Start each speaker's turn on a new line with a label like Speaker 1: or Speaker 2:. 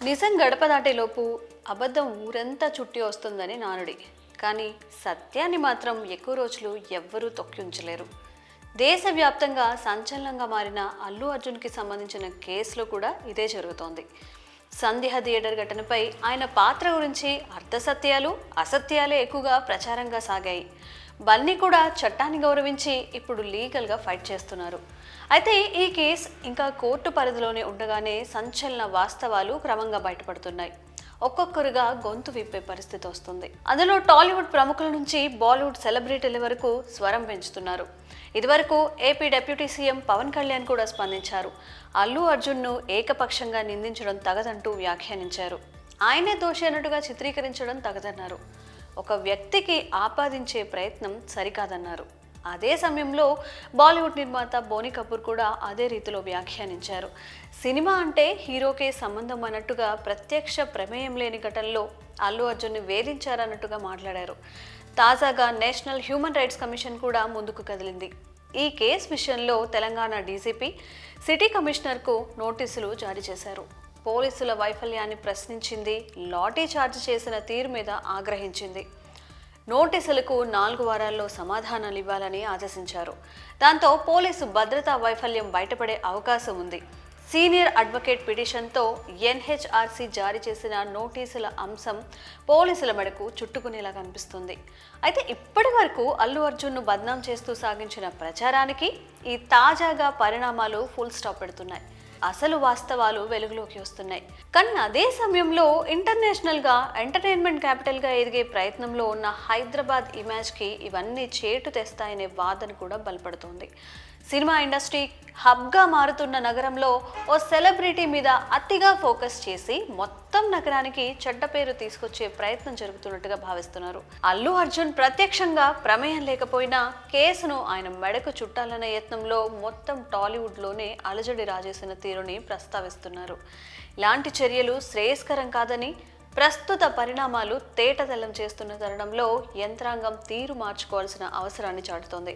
Speaker 1: నిజం గడప దాటేలోపు అబద్ధం ఊరంతా చుట్టి వస్తుందని నానుడి. కానీ సత్యాన్ని మాత్రం ఎక్కువ రోజులు ఎవ్వరూ తొక్కి ఉంచలేరు. దేశవ్యాప్తంగా సంచలనంగా మారిన అల్లు అర్జున్కి సంబంధించిన కేసులో కూడా ఇదే జరుగుతోంది. సందేహ థియేటర్ ఘటనపై ఆయన పాత్ర గురించి అర్ధసత్యాలు అసత్యాలే ఎక్కువగా ప్రచారంగా సాగాయి. బన్నీ కూడా చట్టాన్ని గౌరవించి ఇప్పుడు లీగల్గా ఫైట్ చేస్తున్నారు. అయితే ఈ కేసు ఇంకా కోర్టు పరిధిలోనే ఉండగానే సంచలన వాస్తవాలు క్రమంగా బయటపడుతున్నాయి. ఒక్కొక్కరుగా గొంతు విప్పే పరిస్థితి వస్తుంది. అందులో టాలీవుడ్ ప్రముఖుల నుంచి బాలీవుడ్ సెలబ్రిటీల వరకు స్వరం పెంచుతున్నారు. ఇదివరకు AP deputy CM Pawan Kalyan కూడా స్పందించారు. అల్లు అర్జున్ను ఏకపక్షంగా నిందించడం తగదంటూ వ్యాఖ్యానించారు. ఆయనే దోషి అన్నట్టుగా చిత్రీకరించడం తగదన్నారు. ఒక వ్యక్తికి ఆపాదించే ప్రయత్నం సరికాదన్నారు. అదే సమయంలో బాలీవుడ్ నిర్మాత బోనీ కపూర్ కూడా అదే రీతిలో వ్యాఖ్యానించారు. సినిమా అంటే హీరోకే సంబంధం అన్నట్టుగా ప్రత్యక్ష ప్రమేయం లేని ఘటనలో అల్లు అర్జున్ని వేధించారన్నట్టుగా మాట్లాడారు. తాజాగా నేషనల్ హ్యూమన్ రైట్స్ కమిషన్ కూడా ముందుకు కదిలింది. ఈ కేసు విషయంలో తెలంగాణ డీజీపీ సిటీ కమిషనర్కు నోటీసులు జారీ చేశారు. పోలీసుల వైఫల్యాన్ని ప్రశ్నించింది, లాఠీ చార్జ్ చేసిన తీరు మీద ఆగ్రహించింది. నోటీసులకు 4 వారాల్లో సమాధానాలు ఇవ్వాలని ఆదేశించారు. దాంతో పోలీసు భద్రతా వైఫల్యం బయటపడే అవకాశం ఉంది. సీనియర్ అడ్వకేట్ పిటిషన్తో ఎన్హెచ్ఆర్సీ జారీ చేసిన నోటీసుల అంశం పోలీసుల మెడకు చుట్టుకునేలా కనిపిస్తుంది. అయితే ఇప్పటి వరకు అల్లు అర్జున్ను బద్నాం చేస్తూ సాగించిన ప్రచారానికి ఈ తాజాగా పరిణామాలు ఫుల్ స్టాప్ పెడుతున్నాయి. అసలు వాస్తవాలు వెలుగులోకి వస్తున్నాయి. కానీ అదే సమయంలో ఇంటర్నేషనల్గా ఎంటర్టైన్మెంట్ క్యాపిటల్గా ఎదిగే ప్రయత్నంలో ఉన్న హైదరాబాద్ ఇమేజ్కి ఇవన్నీ చేటు తెస్తాయనే వాదన కూడా బలపడుతోంది. సినిమా ఇండస్ట్రీ హబ్గా మారుతున్న నగరంలో ఓ సెలబ్రిటీ మీద అతిగా ఫోకస్ చేసి మొత్తం నగరానికి చెడ్డ పేరు తీసుకొచ్చే ప్రయత్నం జరుగుతున్నట్టుగా భావిస్తున్నారు. అల్లు అర్జున్ ప్రత్యక్షంగా ప్రమేయం లేకపోయినా కేసును ఆయన మెడకు చుట్టాలనే యత్నంలో మొత్తం టాలీవుడ్లోనే అలజడి రాజేసిన తీరుని ప్రస్తావిస్తున్నారు. ఇలాంటి చర్యలు శ్రేయస్కరం కాదని, ప్రస్తుత పరిణామాలు తేటతెల్లం చేస్తున్న తరుణంలో యంత్రాంగం తీరు మార్చుకోవాల్సిన అవసరాన్ని చాటుతోంది.